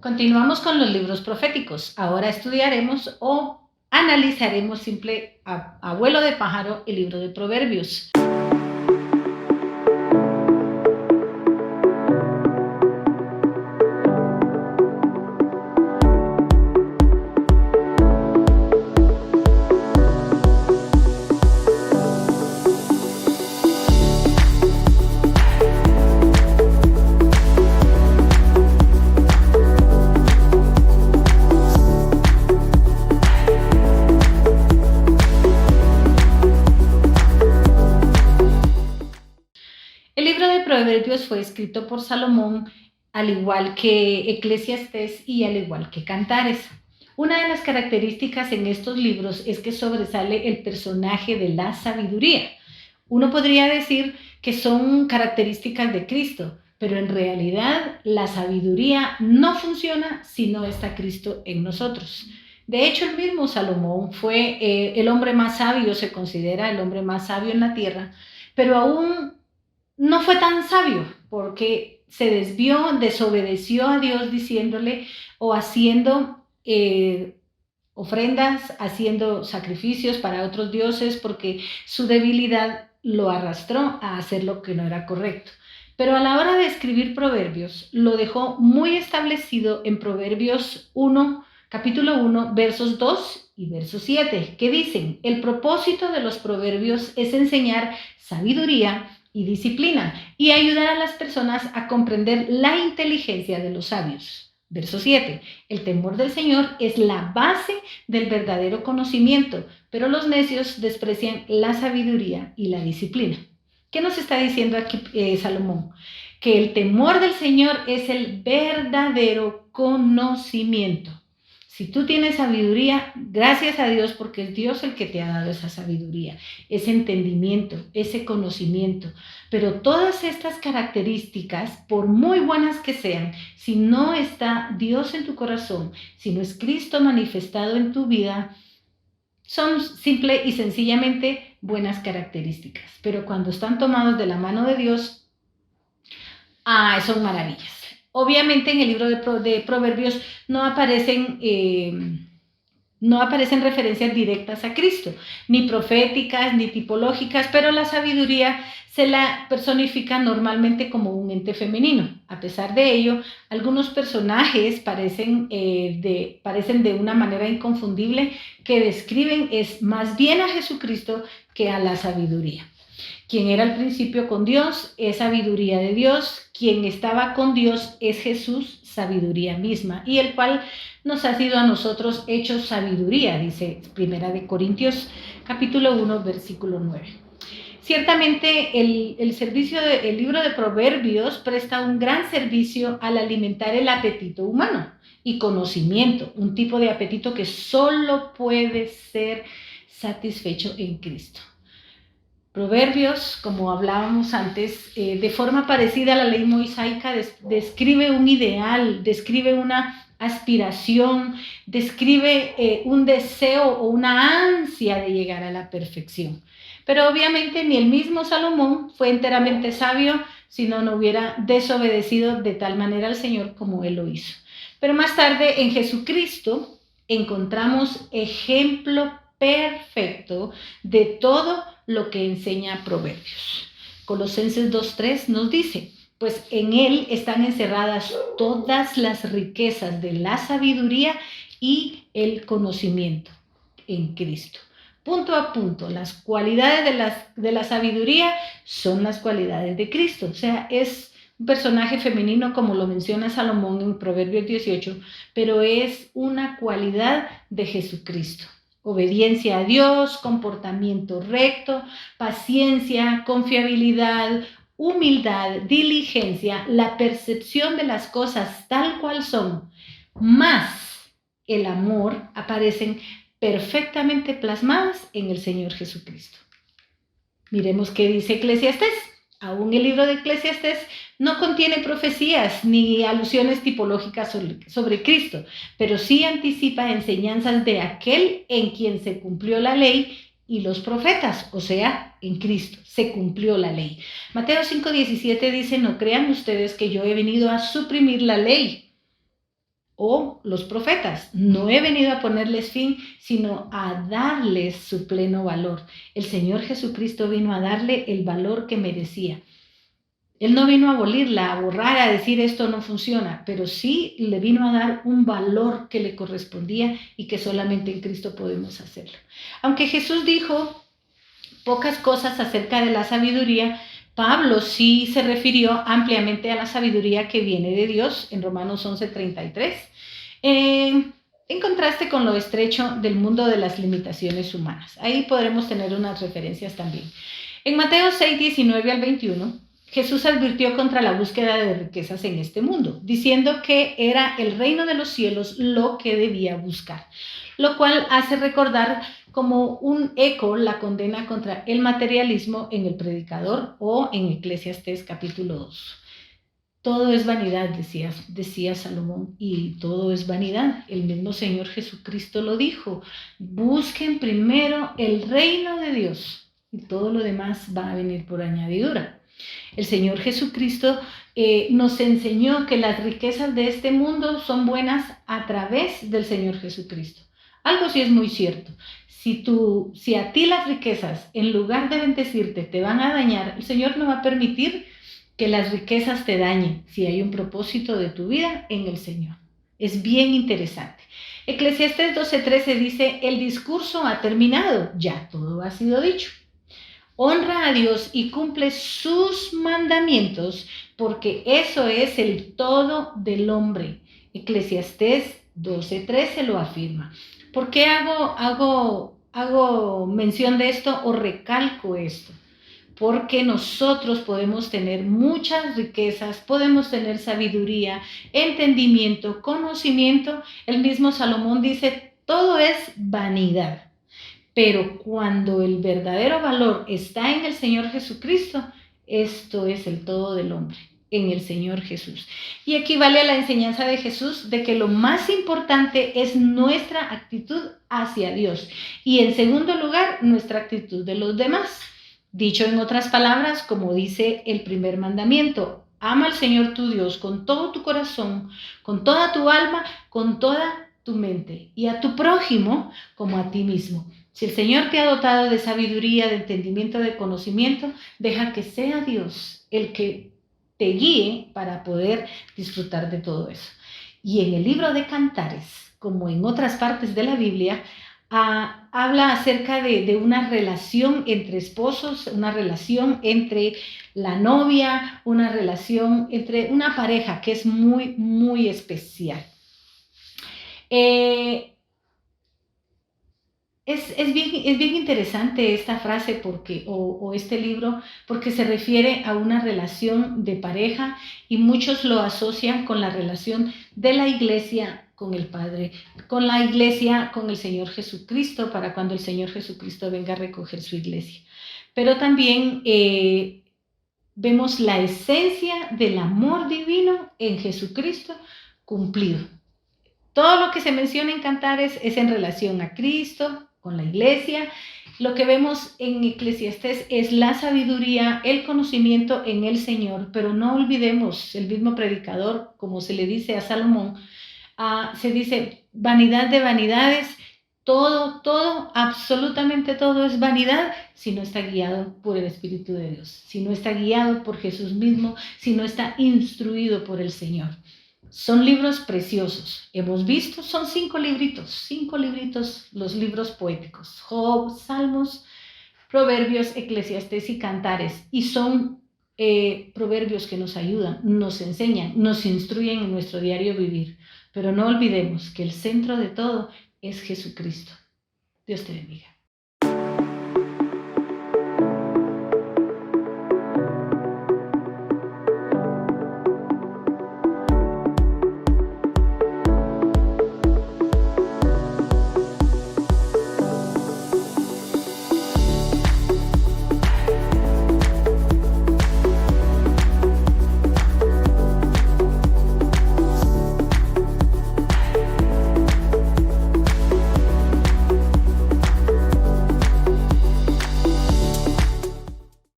Continuamos con los libros proféticos. Ahora estudiaremos o analizaremos simple a vuelo de pájaro el libro de Proverbios. El libro de Proverbios fue escrito por Salomón, al igual que Eclesiastés y al igual que Cantares. Una de las características en estos libros es que sobresale el personaje de la sabiduría. Uno podría decir que son características de Cristo, pero en realidad la sabiduría no funciona si no está Cristo en nosotros. De hecho, el mismo Salomón fue el hombre más sabio, se considera el hombre más sabio en la tierra, pero aún no fue tan sabio porque se desvió, desobedeció a Dios diciéndole o haciendo ofrendas, haciendo sacrificios para otros dioses porque su debilidad lo arrastró a hacer lo que no era correcto. Pero a la hora de escribir Proverbios, lo dejó muy establecido en Proverbios 1, capítulo 1, versos 2 y verso 7, que dicen: el propósito de los proverbios es enseñar sabiduría y disciplina y ayudar a las personas a comprender la inteligencia de los sabios. Verso 7. El temor del Señor es la base del verdadero conocimiento, pero los necios desprecian la sabiduría y la disciplina. ¿Qué nos está diciendo aquí Salomón? Que el temor del Señor es el verdadero conocimiento. Si tú tienes sabiduría, gracias a Dios, porque es Dios el que te ha dado esa sabiduría, ese entendimiento, ese conocimiento. Pero todas estas características, por muy buenas que sean, si no está Dios en tu corazón, si no es Cristo manifestado en tu vida, son simple y sencillamente buenas características. Pero cuando están tomados de la mano de Dios, son maravillas. Obviamente en el libro de Proverbios no aparecen referencias directas a Cristo, ni proféticas, ni tipológicas, pero la sabiduría se la personifica normalmente como un ente femenino. A pesar de ello, algunos personajes parecen de una manera inconfundible que describen es más bien a Jesucristo que a la sabiduría. Quien era al principio con Dios es sabiduría de Dios, quien estaba con Dios es Jesús, sabiduría misma, y el cual nos ha sido a nosotros hecho sabiduría, dice Primera de Corintios capítulo 1, versículo 9. Ciertamente el libro de Proverbios presta un gran servicio al alimentar el apetito humano y conocimiento, un tipo de apetito que solo puede ser satisfecho en Cristo. Proverbios, como hablábamos antes, de forma parecida a la ley mosaica, describe un ideal, describe una aspiración, describe un deseo o una ansia de llegar a la perfección. Pero obviamente ni el mismo Salomón fue enteramente sabio, si no hubiera desobedecido de tal manera al Señor como él lo hizo. Pero más tarde en Jesucristo encontramos ejemplo perfecto de todo lo que enseña Proverbios. Colosenses 2:3 nos dice: pues en él están encerradas todas las riquezas de la sabiduría y el conocimiento en Cristo. Punto a punto, las cualidades de la sabiduría son las cualidades de Cristo. O sea, es un personaje femenino como lo menciona Salomón en Proverbios 18, pero es una cualidad de Jesucristo. Obediencia a Dios, comportamiento recto, paciencia, confiabilidad, humildad, diligencia, la percepción de las cosas tal cual son, más el amor, aparecen perfectamente plasmadas en el Señor Jesucristo. Miremos qué dice Eclesiastés. Aún el libro de Eclesiastés no contiene profecías ni alusiones tipológicas sobre Cristo, pero sí anticipa enseñanzas de aquel en quien se cumplió la ley y los profetas, o sea, en Cristo, se cumplió la ley. Mateo 5:17 dice: no crean ustedes que yo he venido a suprimir la ley o los profetas. No he venido a ponerles fin, sino a darles su pleno valor. El Señor Jesucristo vino a darle el valor que merecía. Él no vino a abolirla, a borrar, a decir esto no funciona, pero sí le vino a dar un valor que le correspondía y que solamente en Cristo podemos hacerlo. Aunque Jesús dijo pocas cosas acerca de la sabiduría, Pablo sí se refirió ampliamente a la sabiduría que viene de Dios en Romanos 11:33, en contraste con lo estrecho del mundo de las limitaciones humanas. Ahí podremos tener unas referencias también. En Mateo 6:19 al 21, Jesús advirtió contra la búsqueda de riquezas en este mundo, diciendo que era el reino de los cielos lo que debía buscar, lo cual hace recordar como un eco la condena contra el materialismo en el Predicador o en Eclesiastés capítulo 2. Todo es vanidad, decía Salomón, y todo es vanidad. El mismo Señor Jesucristo lo dijo: busquen primero el reino de Dios y todo lo demás va a venir por añadidura. El Señor Jesucristo nos enseñó que las riquezas de este mundo son buenas a través del Señor Jesucristo. Algo sí es muy cierto. Si a ti las riquezas, en lugar de bendecirte, te van a dañar, el Señor no va a permitir que las riquezas te dañen si hay un propósito de tu vida en el Señor. Es bien interesante. Eclesiastés 12:13 dice: el discurso ha terminado, ya todo ha sido dicho. Honra a Dios y cumple sus mandamientos, porque eso es el todo del hombre. Eclesiastés 12:13 lo afirma. ¿Por qué hago mención de esto o recalco esto? Porque nosotros podemos tener muchas riquezas, podemos tener sabiduría, entendimiento, conocimiento. El mismo Salomón dice: todo es vanidad. Pero cuando el verdadero valor está en el Señor Jesucristo, esto es el todo del hombre, en el Señor Jesús. Y equivale a la enseñanza de Jesús de que lo más importante es nuestra actitud hacia Dios y, en segundo lugar, nuestra actitud de los demás. Dicho en otras palabras, como dice el primer mandamiento: ama al Señor tu Dios con todo tu corazón, con toda tu alma, con toda tu mente, y a tu prójimo como a ti mismo. Si el Señor te ha dotado de sabiduría, de entendimiento, de conocimiento, deja que sea Dios el que te guíe para poder disfrutar de todo eso. Y en el libro de Cantares, como en otras partes de la Biblia, habla acerca de una relación entre esposos, una relación entre la novia, una relación entre una pareja que es muy, muy especial. Es bien interesante esta frase o este libro, porque se refiere a una relación de pareja y muchos lo asocian con la relación de la iglesia con el Padre, con la iglesia con el Señor Jesucristo, para cuando el Señor Jesucristo venga a recoger su iglesia. Pero también vemos la esencia del amor divino en Jesucristo cumplido. Todo lo que se menciona en Cantares es en relación a Cristo, con la iglesia. Lo que vemos en Eclesiastés es la sabiduría, el conocimiento en el Señor, pero no olvidemos, el mismo predicador, como se le dice a Salomón, se dice: vanidad de vanidades, todo, absolutamente todo es vanidad si no está guiado por el Espíritu de Dios, si no está guiado por Jesús mismo, si no está instruido por el Señor. Son libros preciosos. Hemos visto, son 5 libritos, los libros poéticos: Job, Salmos, Proverbios, Eclesiastés y Cantares. Y son proverbios que nos ayudan, nos enseñan, nos instruyen en nuestro diario vivir. Pero no olvidemos que el centro de todo es Jesucristo. Dios te bendiga.